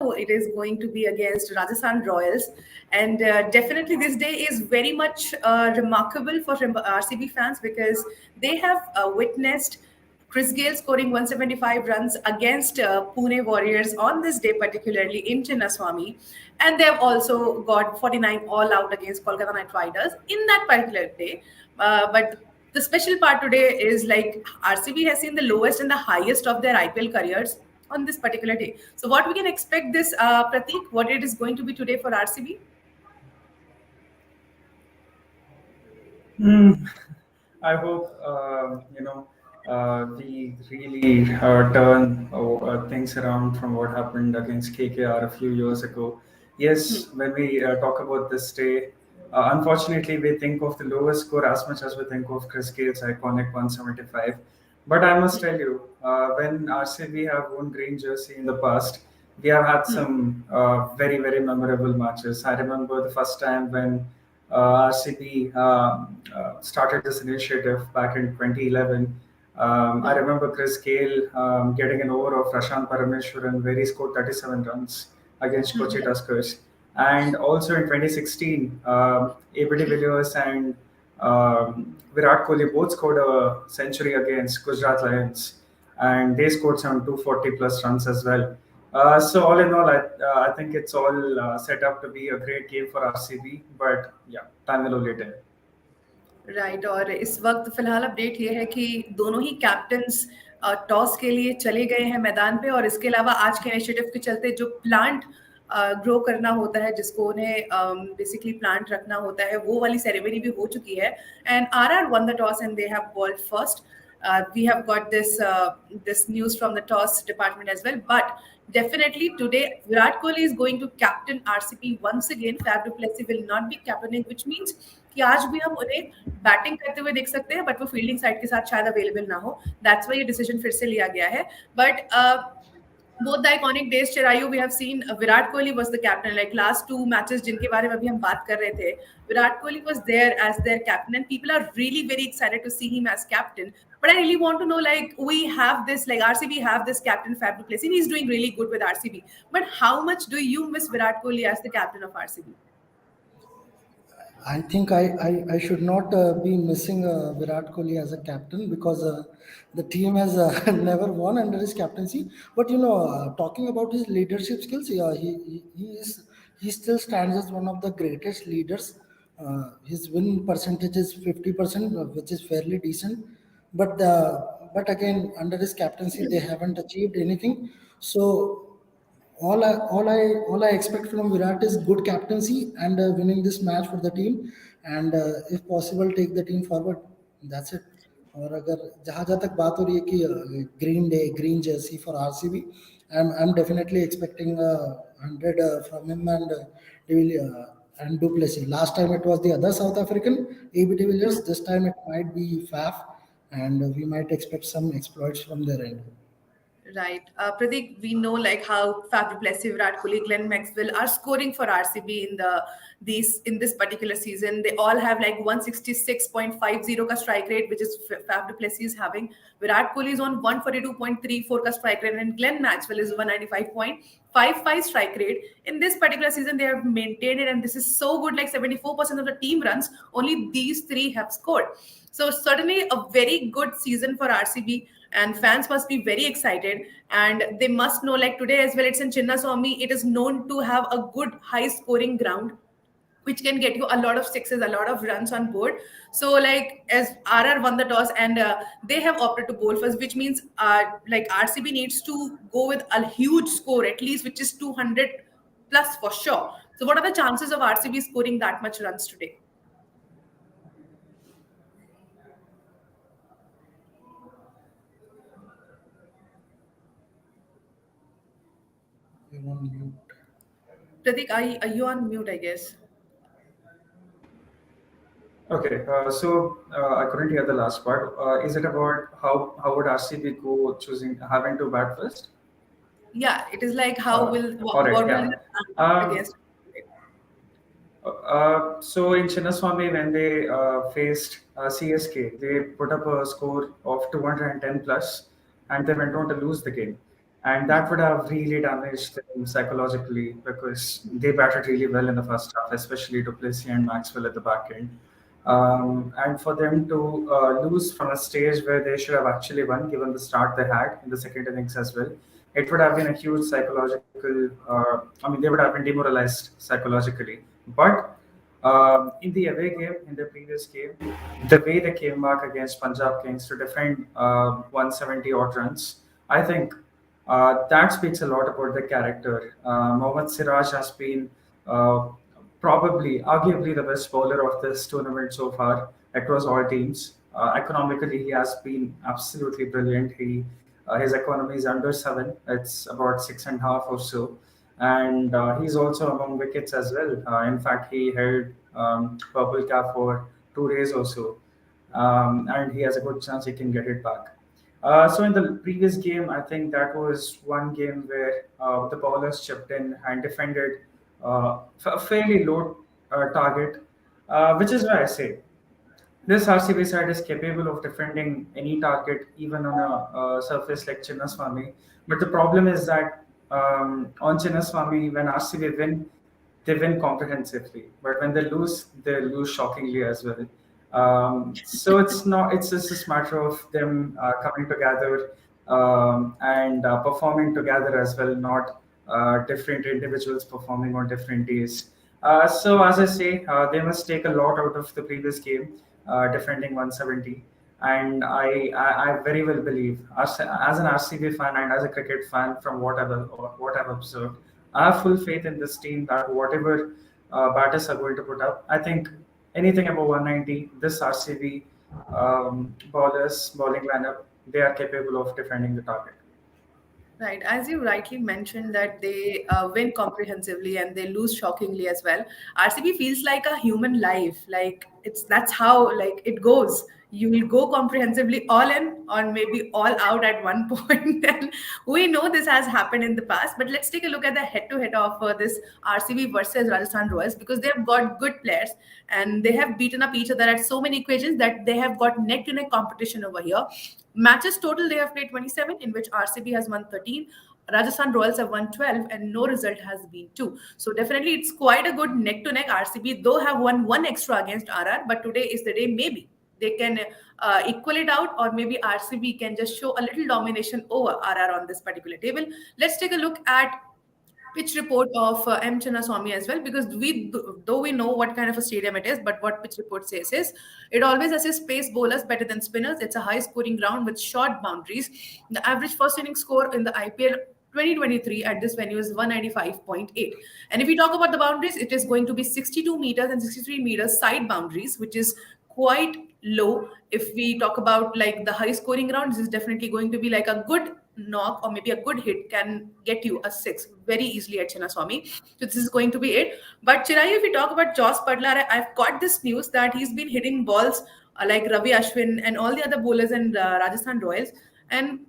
tomorrow it is going to be against Rajasthan Royals, and definitely this day is very much remarkable for RCB fans because they have witnessed Chris Gale scoring 175 runs against Pune Warriors on this day, particularly in Chinnaswamy. And they've also got 49 all out against Kolkata Knight Riders in that particular day. But the special part today is like RCB has seen the lowest and the highest of their IPL careers on this particular day. So, what we can expect this, Pratik, what it is going to be today for RCB? I hope we really turn things around from what happened against KKR a few years ago. Yes, when we talk about this day, unfortunately, we think of the lowest score as much as we think of Chris Gale's iconic 175. But I must tell you, when RCB have won green jersey in the past, we have had some very, very memorable matches. I remember the first time when RCB started this initiative back in 2011. I remember Chris Gale getting an over of Prashant Parameswaran where he scored 37 runs against Kochi Tuskers. And also in 2016, AB de Villiers and Virat Kohli both scored a century against Gujarat Lions, and they scored some 240 plus runs as well. So all in all, I think it's all set up to be a great game for RCB. But yeah, time will only tell. Right और इस वक्त फिलहाल update ये है कि दोनों ही captains toss के लिए चले गए हैं मैदान पे और इसके अलावा आज के इनिशिएटिव के चलते जो प्लांट ग्रो करना होता है जिसको उन्हें बेसिकली प्लांट रखना होता है वो वाली सेरेमनी भी हो चुकी है and RR won the toss and they have bowled first we have got this news from the toss department as well. But definitely today, Virat Kohli is going to captain RCB once again. Fab du Plessis will not be captaining, which means कि आज भी हम उन्हें batting करते हुए देख सकते हैं बट वो फील्डिंग साइड के साथ शायद अवेलेबल ना हो. दैट्स व्हाई ये डिसीजन फिर से लिया गया है. But both the iconic days, Chirayu, we have seen Virat Kohli was the captain. Like last two matches, जिनके बारे में अभी हम बात कर रहे थे, Virat Kohli was there as their captain, and people are really very excited to see him as captain. But I really want to know, like, we have this, like RCB have this captain Fab du Plessis, and he's doing really good with RCB. But how much do you miss Virat Kohli as the captain of RCB? I think I should not be missing Virat Kohli as a captain because the team has never won under his captaincy. But talking about his leadership skills, he still stands as one of the greatest leaders. His win percentage is 50%, which is fairly decent. But again, under his captaincy, they haven't achieved anything. So all I expect from Virat is good captaincy and winning this match for the team, and if possible take the team forward. That's it. और अगर जहाँ जहाँ तक बात हो रही है कि green jersey for RCB, I'm definitely expecting 100 from him and du Plessis. Last time it was the other South African, AB de Villiers. This time it might be Faf, and we might expect some exploits from their end. Right. Pratik, we know like how Fab du Plessis, Virat Kohli, Glenn Maxwell are scoring for RCB in this particular season. They all have like 166.50 ka strike rate, which is Fab du Plessis is having. Virat Kohli is on 142.34 ka strike rate, and Glenn Maxwell is 195.55 strike rate. In this particular season, they have maintained it, and this is so good. Like 74% of the team runs, only these three have scored. So certainly a very good season for RCB. And fans must be very excited, and they must know like today as well, it's in Chinnaswamy. It is known to have a good high scoring ground which can get you a lot of sixes, a lot of runs on board. So like as RR won the toss and they have opted to bowl first, which means like RCB needs to go with a huge score at least, which is 200 plus for sure. So what are the chances of RCB scoring that much runs today? You're on mute. Pratik, are you on mute, I guess? Okay, so I couldn't hear the last part. Is it about how would RCB go having to bat first? Yeah, it is like how will All right, what yeah. will they Um, against? so in Chinnaswamy, when they faced CSK, they put up a score of 210 plus, and they went on to lose the game. and that would have really damaged them psychologically because they batted really well in the first half, especially Duplessis and Maxwell at the back end. And for them to lose from a stage where they should have actually won, given the start they had in the second innings as well, it would have been a huge psychological. I mean, they would have been demoralized psychologically. But in the away game, in the previous game, the way they came back against Punjab Kings to defend 170 odd runs, I think that speaks a lot about the character. Mohammad Siraj has been uh, probably, arguably, the best bowler of this tournament so far across all teams. Economically, he has been absolutely brilliant. His economy is under seven; it's about 6.5 or so, and he's also among wickets as well. In fact, he held purple cap for 2 days or so, and he has a good chance he can get it back. So in the previous game, I think that was one game where the bowlers chipped in and defended a fairly low target, which is why I say this RCB side is capable of defending any target, even on a surface like Chinnaswamy. But the problem is that on Chinnaswamy, when RCB win, they win comprehensively. But when they lose shockingly as well. So it's not. It's just this matter of them coming together and performing together as well, not different individuals performing on different days. So as I say, they must take a lot out of the previous game, defending 170. And I very well believe, as an RCB fan and as a cricket fan, from what I've observed, I have full faith in this team that whatever batters are going to put up, I think anything above 190, this RCB bowlers bowling lineup, they are capable of defending the target. Right, as you rightly mentioned that they win comprehensively and they lose shockingly as well. RCB feels like a human life. Like it's that's how like it goes. You will go comprehensively all in or maybe all out at one point. And we know this has happened in the past. But let's take a look at the head-to-head of this RCB versus Rajasthan Royals because they have got good players and they have beaten up each other at so many equations that they have got neck-to-neck competition over here. Matches total, they have played 27, in which RCB has won 13. Rajasthan Royals have won 12, and no result has been 2. So definitely, it's quite a good neck to neck. RCB though have won one extra against RR, but today is the day maybe they can equal it out, or maybe RCB can just show a little domination over RR on this particular table. Let's take a look at pitch report of M. Chinnaswamy as well, because though we know what kind of a stadium it is, but what pitch report says is it always assists pace bowlers better than spinners. It's a high scoring ground with short boundaries. The average first inning score in the IPL 2023 at this venue is 195.8. And if we talk about the boundaries, it is going to be 62 meters and 63 meters side boundaries, which is quite low. If we talk about like the high scoring round, this is definitely going to be like a good knock or maybe a good hit can get you a six very easily at Chinnaswamy. So this is going to be it. But Chirayu, if we talk about Joss Butler, I've got this news that he's been hitting balls like Ravi Ashwin and all the other bowlers in Rajasthan Royals, and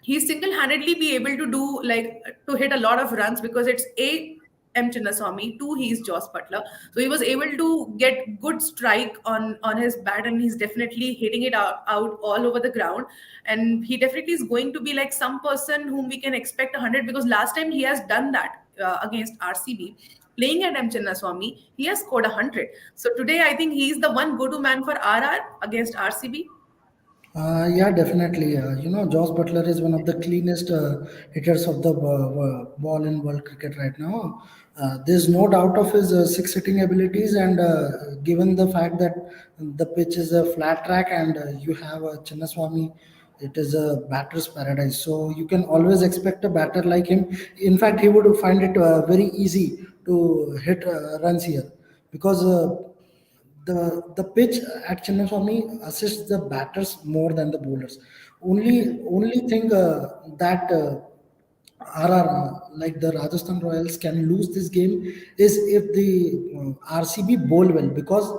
he single-handedly be able to do like to hit a lot of runs because it's a M. Chinnaswamy, two, he's Joss Butler. So he was able to get good strike on his bat, and he's definitely hitting it out all over the ground. And he definitely is going to be like some person whom we can expect 100 because last time he has done that against RCB. Playing at M. Chinnaswamy, he has scored 100. So today, I think he's the one go-to man for RR against RCB. Yeah, definitely. Josh Butler is one of the cleanest hitters of the ball in world cricket right now. There's no doubt of his six hitting abilities, and given the fact that the pitch is a flat track and you have a Chinnaswamy, it is a batter's paradise. So you can always expect a batter like him. In fact, he would find it very easy to hit runs here because. The pitch at Chinnaswamy assists the batters more than the bowlers. Only thing that RR like the Rajasthan Royals can lose this game is if the RCB bowl well because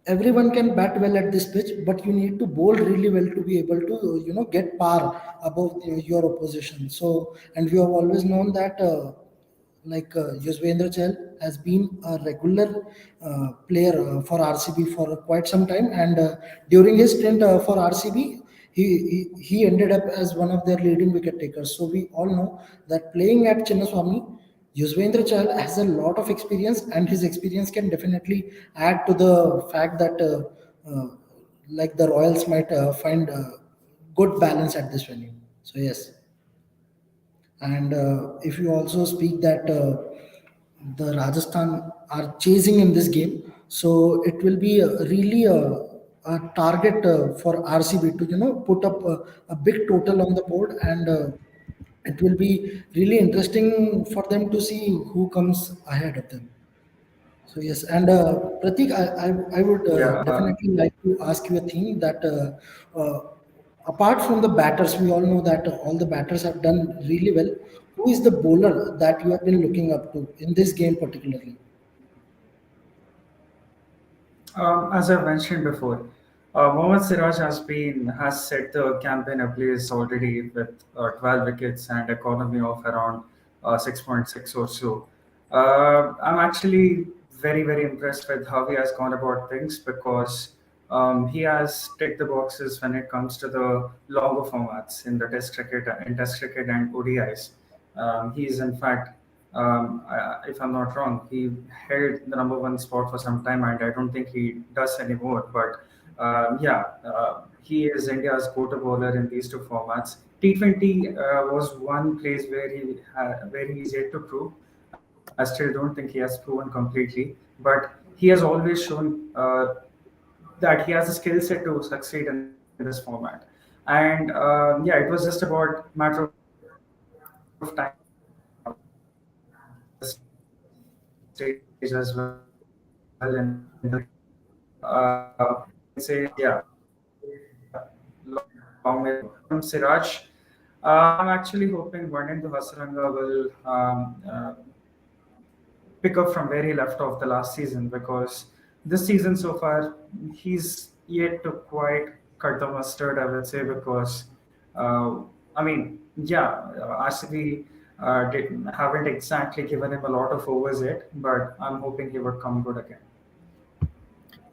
everyone can bat well at this pitch, but you need to bowl really well to be able to get par above your opposition. So and we have always known that. Yuzvendra Chahal has been a regular player for RCB for quite some time, and during his stint for RCB, He ended up as one of their leading wicket takers. So we all know that playing at Chinnaswamy, Yuzvendra Chahal has a lot of experience, and his experience can definitely add to the fact that like the Royals might find good balance at this venue. So yes, and if you also speak that the Rajasthan are chasing in this game, so it will be really a target for RCB to put up a big total on the board, and it will be really interesting for them to see who comes ahead of them. So yes, and Pratik, I would Yeah. definitely like to ask you a thing that apart from the batters, we all know that all the batters have done really well. Who is the bowler that you have been looking up to in this game particularly? As I mentioned before, Mohammad Siraj has set the campaign ablaze already with 12 wickets and economy of around 6.6 or so. I'm actually very impressed with how he has gone about things because he has ticked the boxes when it comes to the longer formats in Test cricket and ODIs. He is in fact, if I'm not wrong, he held the number one spot for some time, and I don't think he does anymore. But yeah, he is India's go-to bowler in these two formats. T20 was one place where he is yet to prove. I still don't think he has proven completely, but he has always shown that he has a skill set to succeed in this format. And yeah, it was just about matter of time for him to come to the stage as well in the cricket. I can say, yeah, long may from Siraj. I'm actually hoping Varnindu Hasaranga will pick up from where he left off the last season because this season so far he's yet to quite cut the mustard, I would say, because uh, I mean, yeah, RCB haven't exactly given him a lot of overs yet, but I'm hoping he would come good again.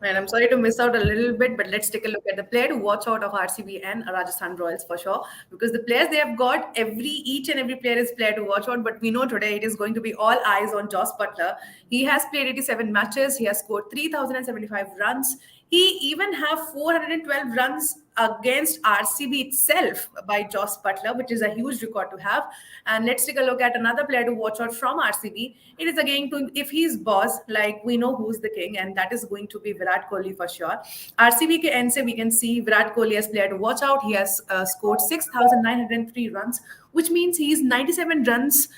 And I'm sorry to miss out a little bit, but let's take a look at the player to watch out of RCB and Rajasthan Royals for sure. Because the players they have got, each and every player is player to watch out. But we know today it is going to be all eyes on Joss Butler. He has played 87 matches. He has scored 3,075 runs. He even have 412 runs against RCB itself by Joss Butler, which is a huge record to have. And let's take a look at another player to watch out from RCB. It is again to if he's boss, like we know who's the king, and that is going to be Virat Kohli for sure. RCB ke end se we can see Virat Kohli as player to watch out. He has scored 6,903 runs, which means he's 97 runs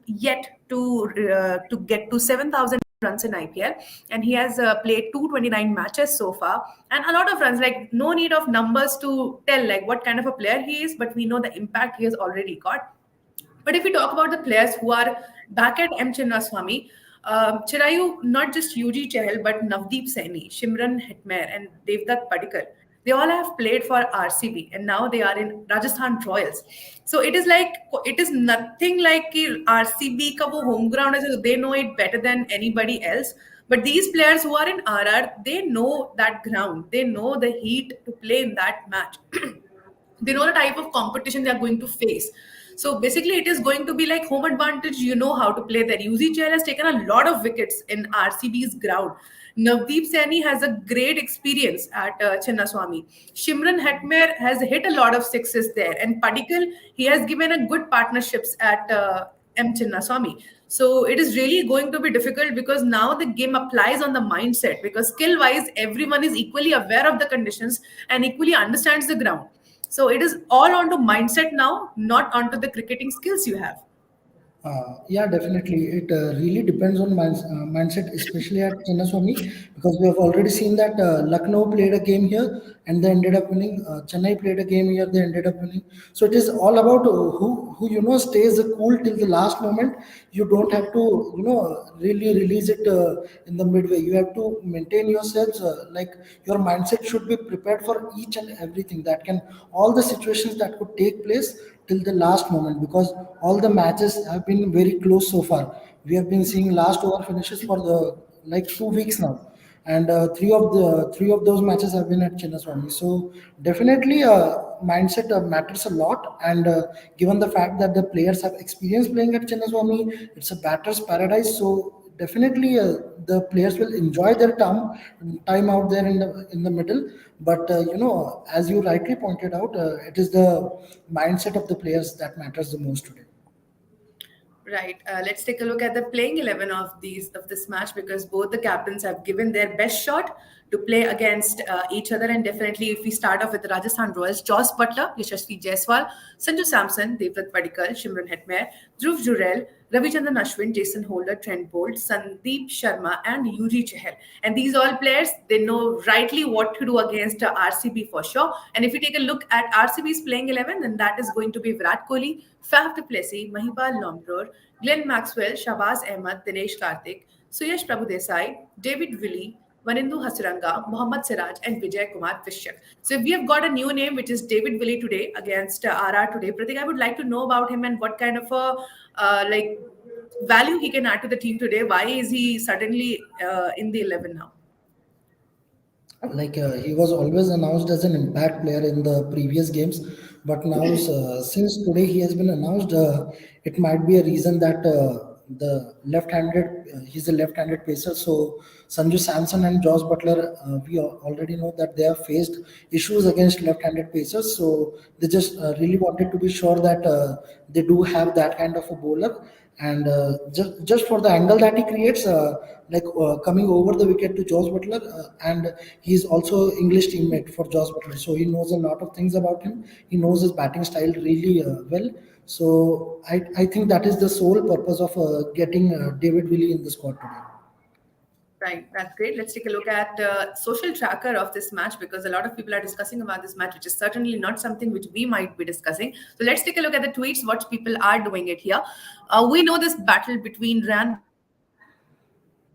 yet to get to 7,000 runs in IPL, and he has played 229 matches so far, and a lot of runs. Like no need of numbers to tell like what kind of a player he is, but we know the impact he has already got. But if we talk about the players who are back at M. Chinnaswamy, Chirayu, not just UG Chahal, but Navdeep Saini, Shimran Hetmer, and Devdutt Padikkal, they all have played for RCB and now they are in Rajasthan Royals. So it is nothing like कि RCB का वो home ground है, so they know it better than anybody else. But these players who are in RR, they know that ground, they know the heat to play in that match. They know the type of competition they are going to face. So basically, it is going to be like home advantage. You know how to play there. UZ Chair has taken a lot of wickets in RCB's ground. Navdeep Saini has a great experience at Chinnaswamy. Shimran Hetmer has hit a lot of sixes there. And Padikkal, he has given a good partnerships at M. Chinnaswamy. So it is really going to be difficult because now the game applies on the mindset because skill wise, everyone is equally aware of the conditions and equally understands the ground. So it is all onto mindset now, not onto the cricketing skills you have. Yeah, definitely. It really depends on mindset, especially at Chinnaswamy, because we have already seen that Lucknow played a game here and they ended up winning. Chennai played a game here, they ended up winning. So it is all about who stays cool till the last moment. You don't have to really release it in the midway. You have to maintain yourselves. Like your mindset should be prepared for each and everything that can all the situations that could take place till the last moment, because all the matches have been very close so far. We have been seeing last over finishes for the like 2 weeks now, and three of those matches have been at Chinnaswamy. So definitely, mindset matters a lot. And given the fact that the players have experience playing at Chinnaswamy, it's a batter's paradise. So definitely, the players will enjoy their time out there in the middle. But as you rightly pointed out, it is the mindset of the players that matters the most today. Right. Let's take a look at the playing 11 of this match, because both the captains have given their best shot to play against each other. And definitely, if we start off with the Rajasthan Royals, Joss Butler, Yashasvi Jaiswal, Sanju Samson, Devdutt Padikkal, Shimron Hetmyer, Dhruv Jurel, Ravichandran Ashwin, Jason Holder, Trent Bolt, Sandeep Sharma, and Yuji Chahal. And these all players, they know rightly what to do against RCB for sure. And if we take a look at RCB's playing 11, then that is going to be Virat Kohli, Faf du Plessis, Mahipal Lompror, Glenn Maxwell, Shabazz Ahmed, Dinesh Karthik, Suyash Prabhudesai, David Willey, Vanindu Hasaranga, Mohammad Siraj, and Vijay Kumar Vishyak. So we have got a new name, which is David Willey today against RR today. Pratik, I would like to know about him and what kind of a value he can add to the team today. Why is he suddenly in the 11 now? Like he was always announced as an impact player in the previous games, but now since today he has been announced, it might be a reason that the left-handed he's a left-handed pacer. So Sanju Samson and Josh Butler, we already know that they have faced issues against left-handed pacers, so they just really wanted to be sure that they do have that kind of a bowler. And just for the angle that he creates, coming over the wicket to Josh Butler, and he's also English teammate for Josh Butler, so he knows a lot of things about him. He knows his batting style really well. So I think that is the sole purpose of getting David Willey in the squad today. Right, that's great. Let's take a look at social tracker of this match, because a lot of people are discussing about this match, which is certainly not something which we might be discussing. So let's take a look at the tweets, what people are doing it here. We know this battle between Ryan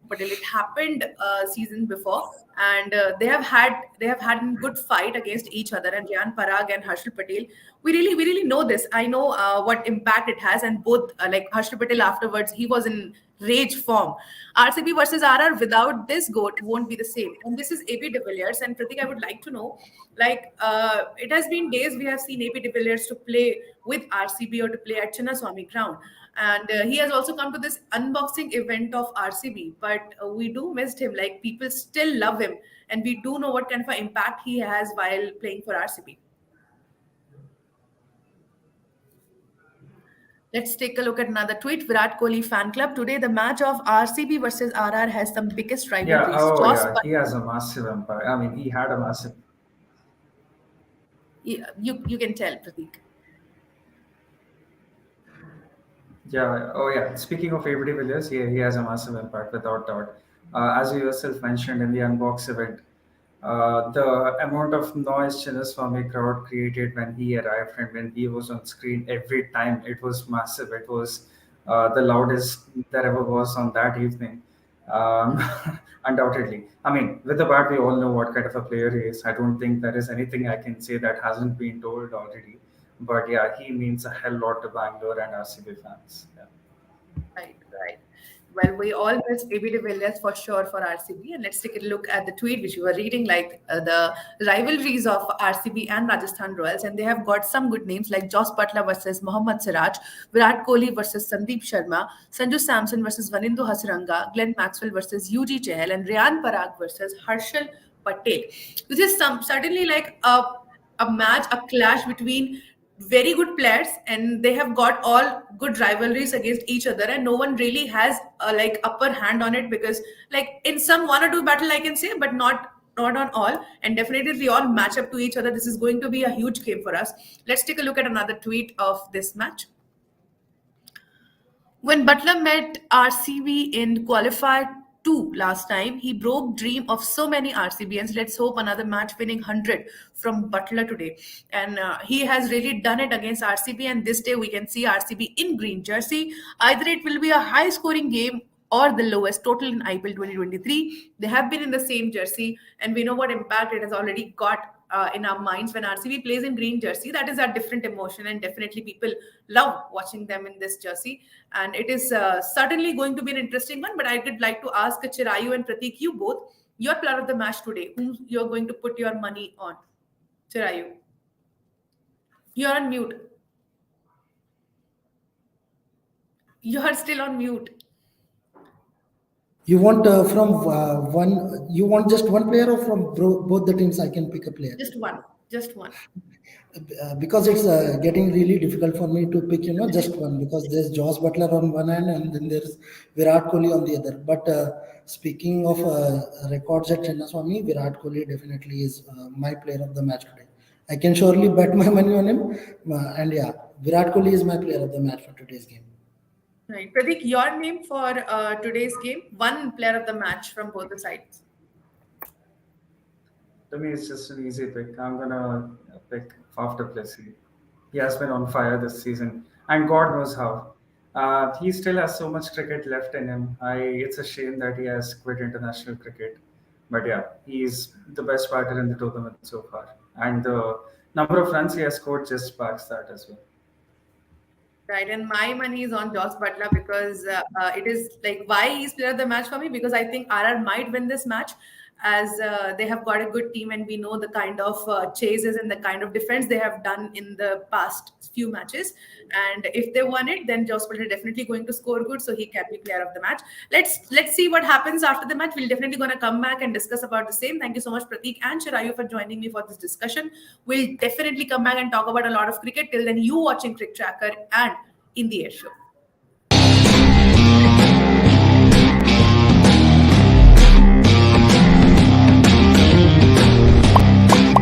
Patel. It happened season before, and they have had a good fight against each other. And Ryan Parag and Harshal Patel, we really know this. I know what impact it has, and both like Harshal Patel afterwards, he was in rage form. RCB versus RR without this goat won't be the same. And this is AB de Villiers. And Pratik, I would like to know, it has been days we have seen AB de Villiers to play with RCB or to play at Chinnaswamy ground. And he has also come to this unboxing event of RCB, but we do missed him. Like, people still love him, and we do know what kind of an impact he has while playing for RCB. Let's take a look at another tweet. Virat Kohli fan club. Today, the match of RCB versus RR has some biggest Yeah, rivalries. oh yeah, he has a massive empire. I mean, he had a massive. You can tell, Pratik. Yeah, oh yeah. Speaking of ABD Villiers, he has a massive impact without doubt. As you yourself mentioned in the unbox event, the amount of noise Chinnaswamy crowd created when he arrived and when he was on screen every time, it was massive. It was the loudest there ever was on that evening. Um, undoubtedly. I mean, with the bat, we all know what kind of a player he is. I don't think there is anything I can say that hasn't been told already. But yeah, he means a hell lot to Bangalore and RCB fans. Yeah. Right, right. Well, we all miss AB de Villiers for sure for RCB. And let's take a look at the tweet which you were reading, like the rivalries of RCB and Rajasthan Royals. And they have got some good names like Joss Butler versus Mohammad Siraj, Virat Kohli versus Sandeep Sharma, Sanju Samson versus Vanindu Hasaranga, Glenn Maxwell versus Yuji Chahal, and Ryan Parag versus Harshal Patel. This is certainly like a match, a clash between very good players, and they have got all good rivalries against each other, and no one really has a upper hand on it, because like in some one or two battle I can say, but not on all. And definitely if we all match up to each other, this is going to be a huge game for us. Let's take a look at another tweet of this match. When Butler met RCB in qualifier 2 last time, he broke dream of so many RCBians. Let's hope another match winning 100 from Butler today. And he has really done it against RCB. And this day we can see RCB in green jersey. Either it will be a high scoring game or the lowest total in IPL 2023. They have been in the same jersey, and we know what impact it has already got in our minds when RCB plays in green jersey. That is a different emotion, and definitely people love watching them in this jersey. And it is certainly going to be an interesting one. But I would like to ask Chirayu and Pratik, you both, your player of the match today, whom you're going to put your money on. Chirayu, you're on mute. You're still on mute. You want from one? You want just one player, or from both the teams? I can pick a player. Just one. Just one. Because it's getting really difficult for me to pick, just one, because there's Josh Butler on one hand and then there's Virat Kohli on the other. But speaking of records at Chinnaswamy, Virat Kohli definitely is my player of the match today. I can surely bet my money on him. And yeah, Virat Kohli is my player of the match for today's game. Right. Pratik, your name for today's game, one player of the match from both the sides. To me, it's just an easy pick. I'm gonna pick Faf du Plessis. He has been on fire this season, and God knows how. He still has so much cricket left in him. It's a shame that he has quit international cricket. But yeah, he's the best batter in the tournament so far. And the number of runs he has scored just backs that as well. Right, and my money is on Josh Butler because it is like why he's player of the match for me, because I think RR might win this match as they have got a good team and we know the kind of chases and the kind of defense they have done in the past few matches. And if they won it, then Josh Butler definitely going to score good, so he can be player of the match. Let's see what happens after the match. We'll definitely going to come back and discuss about the same. Thank you so much, Pratik and Chirayu, for joining me for this discussion. We'll definitely come back and talk about a lot of cricket. Till then, you watching CricTracker and in the Air Show.